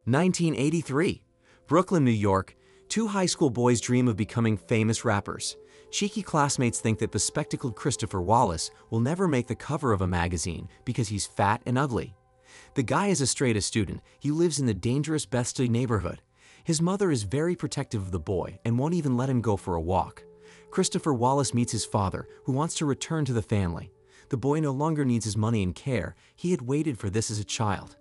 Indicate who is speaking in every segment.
Speaker 1: 1983. Brooklyn, New York. Two high school boys dream of becoming famous rappers. Cheeky classmates think that bespectacled Christopher Wallace will never make the cover of a magazine because he's fat and ugly. The guy is a straight-A student. He lives in the dangerous Bed-Stuy neighborhood. His mother is very protective of the boy and won't even let him go for a walk. Christopher Wallace meets his father, who wants to return to the family. The boy no longer needs his money and care. He had waited for this as a child.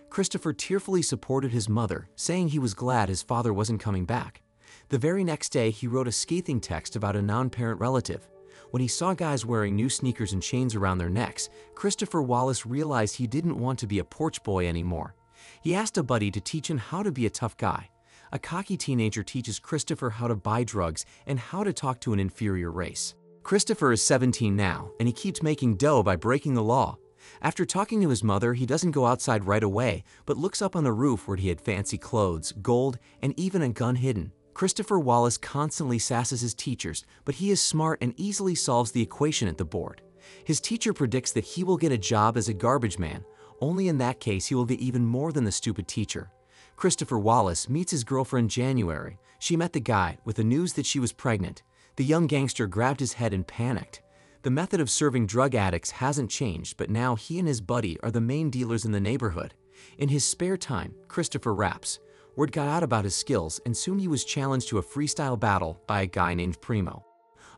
Speaker 1: Christopher tearfully supported his mother, saying he was glad his father wasn't coming back. The very next day, he wrote a scathing text about a non-parent relative. When he saw guys wearing new sneakers and chains around their necks, Christopher Wallace realized he didn't want to be a porch boy anymore. He asked a buddy to teach him how to be a tough guy. A cocky teenager teaches Christopher how to buy drugs and how to talk to an inferior race. Christopher is 17 now, and he keeps making dough by breaking the law. After talking to his mother, he doesn't go outside right away, but looks up on the roof where he had fancy clothes, gold, and even a gun hidden. Christopher Wallace constantly sasses his teachers, but he is smart and easily solves the equation at the board. His teacher predicts that he will get a job as a garbage man. Only in that case he will be even more than the stupid teacher. Christopher Wallace meets his girlfriend January. She met the guy with the news that she was pregnant. The young gangster grabbed his head and panicked. The method of serving drug addicts hasn't changed, but now he and his buddy are the main dealers in the neighborhood. In his spare time, Christopher raps. Word got out about his skills, and soon he was challenged to a freestyle battle by a guy named Primo.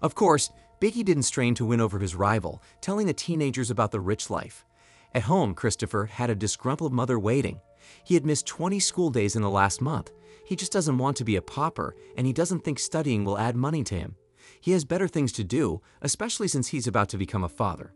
Speaker 1: Of course, Biggie didn't strain to win over his rival, telling the teenagers about the rich life. At home, Christopher had a disgruntled mother waiting. He had missed 20 school days in the last month. He just doesn't want to be a pauper, and he doesn't think studying will add money to him. He has better things to do, especially since he's about to become a father.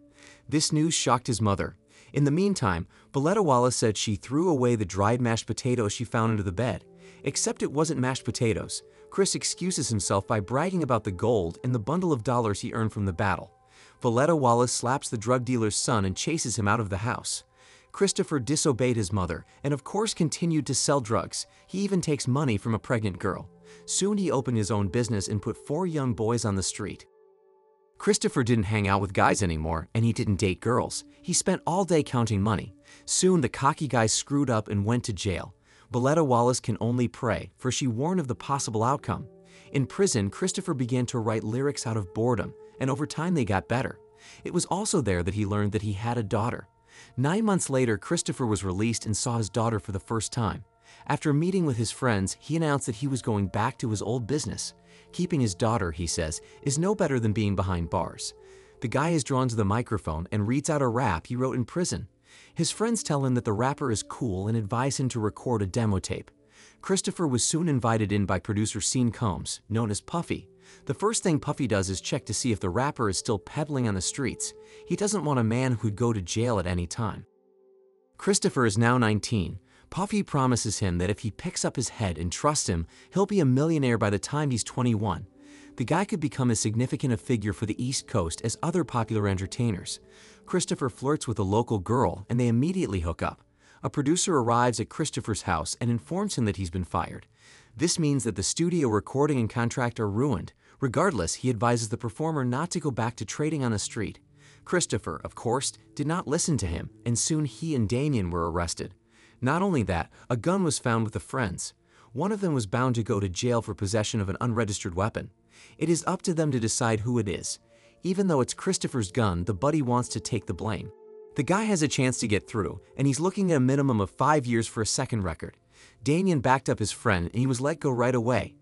Speaker 1: This news shocked his mother. In the meantime, Valletta Wallace said she threw away the dried mashed potatoes she found under the bed. Except it wasn't mashed potatoes. Chris excuses himself by bragging about the gold and the bundle of dollars he earned from the battle. Valletta Wallace slaps the drug dealer's son and chases him out of the house. Christopher disobeyed his mother and of course continued to sell drugs. He even takes money from a pregnant girl. Soon he opened his own business and put 4 young boys on the street. Christopher didn't hang out with guys anymore, and he didn't date girls. He spent all day counting money. Soon the cocky guy screwed up and went to jail. Valletta Wallace can only pray, for she warned of the possible outcome. In prison, Christopher began to write lyrics out of boredom, and over time they got better. It was also there that he learned that he had a daughter. 9 months later, Christopher was released and saw his daughter for the first time. After meeting with his friends, he announced that he was going back to his old business. Keeping his daughter, he says, is no better than being behind bars. The guy is drawn to the microphone and reads out a rap he wrote in prison. His friends tell him that the rapper is cool and advise him to record a demo tape. Christopher was soon invited in by producer Sean Combs, known as Puffy. The first thing Puffy does is check to see if the rapper is still peddling on the streets. He doesn't want a man who'd go to jail at any time. Christopher is now 19. Puffy promises him that if he picks up his head and trusts him, he'll be a millionaire by the time he's 21. The guy could become as significant a figure for the East Coast as other popular entertainers. Christopher flirts with a local girl and they immediately hook up. A producer arrives at Christopher's house and informs him that he's been fired. This means that the studio recording and contract are ruined. Regardless, he advises the performer not to go back to trading on the street. Christopher, of course, did not listen to him, and soon he and Damien were arrested. Not only that, a gun was found with the friends. One of them was bound to go to jail for possession of an unregistered weapon. It is up to them to decide who it is. Even though it's Christopher's gun, the buddy wants to take the blame. The guy has a chance to get through, and he's looking at a minimum of 5 years for a second record. Damien backed up his friend, and he was let go right away.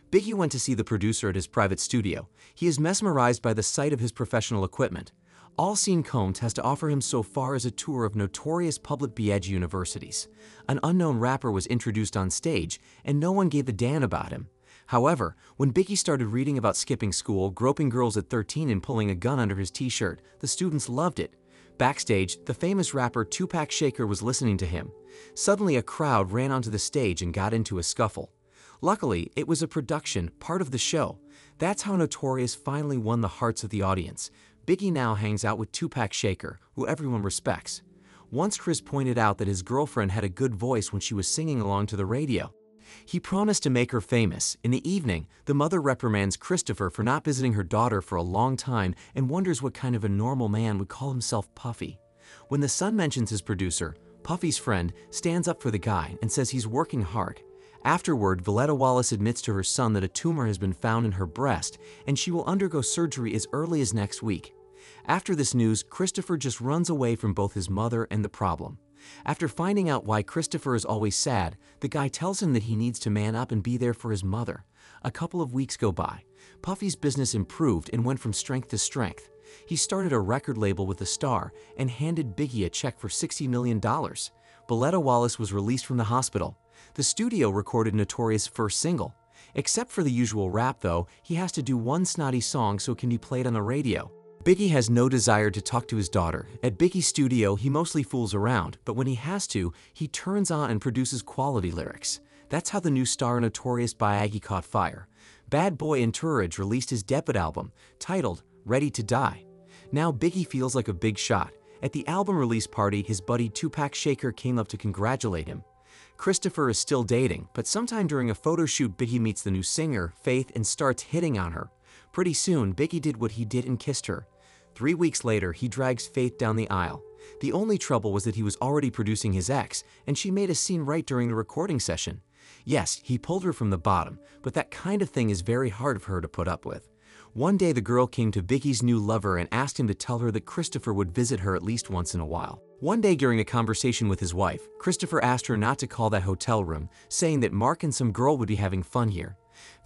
Speaker 1: Biggie went to see the producer at his private studio. He is mesmerized by the sight of his professional equipment. All Sean Combs has to offer him so far is a tour of notorious public Bggars universities. An unknown rapper was introduced on stage, and no one gave a damn about him. However, when Biggie started reading about skipping school, groping girls at 13 and pulling a gun under his t-shirt, the students loved it. Backstage, the famous rapper Tupac Shakur was listening to him. Suddenly a crowd ran onto the stage and got into a scuffle. Luckily, it was a production, part of the show. That's how Notorious finally won the hearts of the audience. Biggie now hangs out with Tupac Shakur, who everyone respects. Once Chris pointed out that his girlfriend had a good voice when she was singing along to the radio. He promised to make her famous. In the evening, the mother reprimands Christopher for not visiting her daughter for a long time and wonders what kind of a normal man would call himself Puffy. When the son mentions his producer, Puffy's friend, stands up for the guy and says he's working hard. Afterward, Voletta Wallace admits to her son that a tumor has been found in her breast and she will undergo surgery as early as next week. After this news, Christopher just runs away from both his mother and the problem. After finding out why Christopher is always sad, the guy tells him that he needs to man up and be there for his mother. A couple of weeks go by. Puffy's business improved and went from strength to strength. He started a record label with a star and handed Biggie a check for $60 million. Voletta Wallace was released from the hospital. The studio recorded Notorious' first single. Except for the usual rap though, he has to do one snotty song so it can be played on the radio. Biggie has no desire to talk to his daughter. At Biggie's studio, he mostly fools around, but when he has to, he turns on and produces quality lyrics. That's how the new star Notorious B.I.G. caught fire. Bad Boy Entourage released his debut album, titled Ready to Die. Now Biggie feels like a big shot. At the album release party, his buddy Tupac Shakur came up to congratulate him. Christopher is still dating, but sometime during a photo shoot, Biggie meets the new singer, Faith, and starts hitting on her. Pretty soon, Biggie did what he did and kissed her. 3 weeks later, he drags Faith down the aisle. The only trouble was that he was already producing his ex, and she made a scene right during the recording session. Yes, he pulled her from the bottom, but that kind of thing is very hard for her to put up with. One day the girl came to Biggie's new lover and asked him to tell her that Christopher would visit her at least once in a while. One day during a conversation with his wife, Christopher asked her not to call that hotel room, saying that Mark and some girl would be having fun here.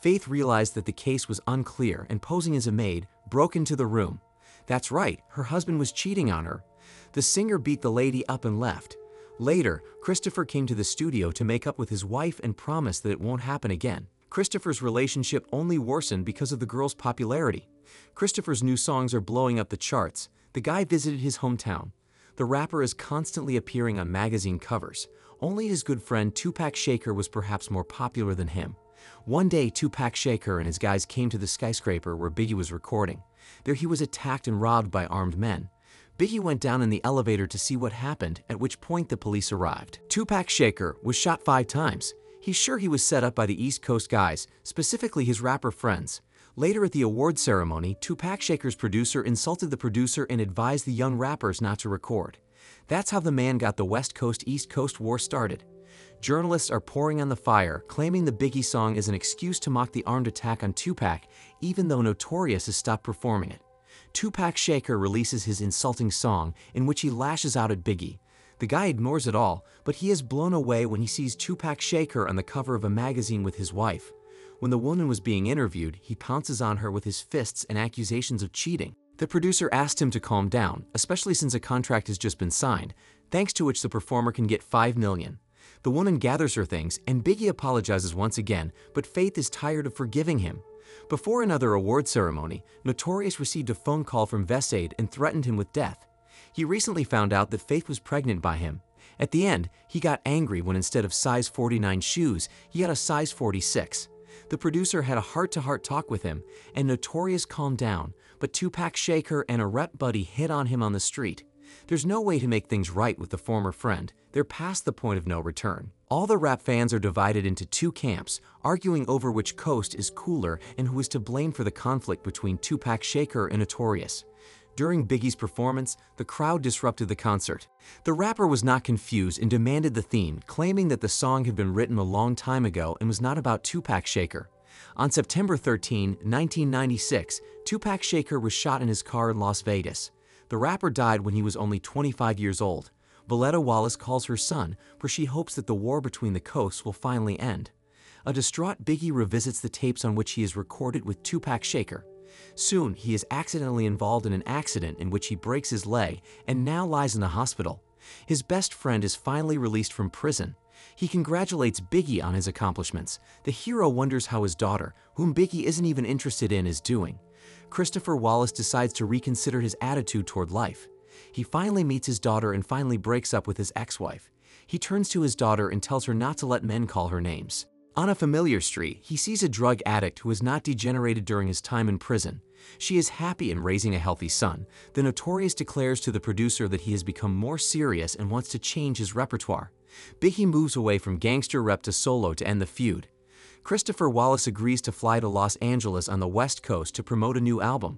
Speaker 1: Faith realized that the case was unclear and, posing as a maid, broke into the room. That's right, her husband was cheating on her. The singer beat the lady up and left. Later, Christopher came to the studio to make up with his wife and promised that it won't happen again. Christopher's relationship only worsened because of the girl's popularity. Christopher's new songs are blowing up the charts. The guy visited his hometown. The rapper is constantly appearing on magazine covers. Only his good friend Tupac Shakur was perhaps more popular than him. One day, Tupac Shakur and his guys came to the skyscraper where Biggie was recording. There he was attacked and robbed by armed men. Biggie went down in the elevator to see what happened, at which point the police arrived. Tupac Shakur was shot 5 times. He's sure he was set up by the East Coast guys, specifically his rapper friends. Later at the award ceremony, Tupac Shakur's producer insulted the producer and advised the young rappers not to record. That's how the man got the West Coast-East Coast war started. Journalists are pouring on the fire, claiming the Biggie song is an excuse to mock the armed attack on Tupac, even though Notorious has stopped performing it. Tupac Shakur releases his insulting song, in which he lashes out at Biggie. The guy ignores it all, but he is blown away when he sees Tupac Shakur on the cover of a magazine with his wife. When the woman was being interviewed, he pounces on her with his fists and accusations of cheating. The producer asked him to calm down, especially since a contract has just been signed, thanks to which the performer can get $5 million. The woman gathers her things, and Biggie apologizes once again, but Faith is tired of forgiving him. Before another award ceremony, Notorious received a phone call from Vesaid and threatened him with death. He recently found out that Faith was pregnant by him. At the end, he got angry when instead of size 49 shoes, he got a size 46. The producer had a heart-to-heart talk with him, and Notorious calmed down, but Tupac Shakur and a rep buddy hit on him on the street. There's no way to make things right with the former friend. They're past the point of no return. All the rap fans are divided into 2 camps, arguing over which coast is cooler and who is to blame for the conflict between Tupac Shakur and Notorious. During Biggie's performance, the crowd disrupted the concert. The rapper was not confused and demanded the theme, claiming that the song had been written a long time ago and was not about Tupac Shakur. On September 13, 1996, Tupac Shakur was shot in his car in Las Vegas. The rapper died when he was only 25 years old. Voletta Wallace calls her son, for she hopes that the war between the coasts will finally end. A distraught Biggie revisits the tapes on which he is recorded with Tupac Shakur. Soon, he is accidentally involved in an accident in which he breaks his leg and now lies in a hospital. His best friend is finally released from prison. He congratulates Biggie on his accomplishments. The hero wonders how his daughter, whom Biggie isn't even interested in, is doing. Christopher Wallace decides to reconsider his attitude toward life. He finally meets his daughter and finally breaks up with his ex-wife. He turns to his daughter and tells her not to let men call her names. On a familiar street, he sees a drug addict who has not degenerated during his time in prison. She is happy in raising a healthy son. The Notorious declares to the producer that he has become more serious and wants to change his repertoire. Biggie moves away from gangster rep to solo to end the feud. Christopher Wallace agrees to fly to Los Angeles on the West Coast to promote a new album.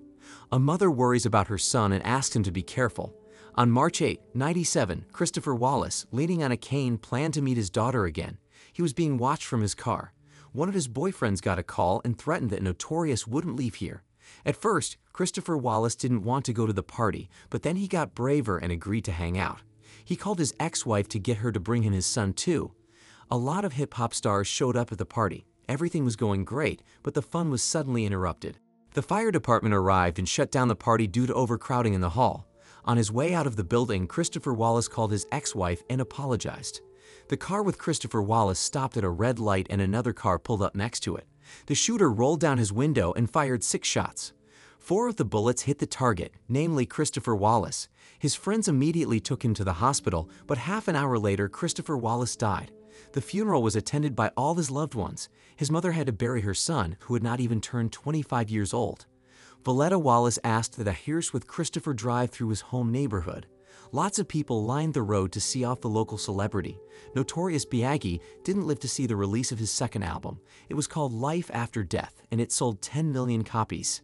Speaker 1: A mother worries about her son and asks him to be careful. On March 8, '97, Christopher Wallace, leaning on a cane, planned to meet his daughter again. He was being watched from his car. One of his boyfriends got a call and threatened that Notorious wouldn't leave here. At first, Christopher Wallace didn't want to go to the party, but then he got braver and agreed to hang out. He called his ex-wife to get her to bring him his son too. A lot of hip-hop stars showed up at the party. Everything was going great, but the fun was suddenly interrupted. The fire department arrived and shut down the party due to overcrowding in the hall. On his way out of the building, Christopher Wallace called his ex-wife and apologized. The car with Christopher Wallace stopped at a red light and another car pulled up next to it. The shooter rolled down his window and fired 6 shots. 4 of the bullets hit the target, namely Christopher Wallace. His friends immediately took him to the hospital, but half an hour later, Christopher Wallace died. The funeral was attended by all his loved ones. His mother had to bury her son, who had not even turned 25 years old. Valletta Wallace asked that a hearse with Christopher drive through his home neighborhood. Lots of people lined the road to see off the local celebrity. Notorious Bggars didn't live to see the release of his second album. It was called Life After Death, and it sold 10 million copies.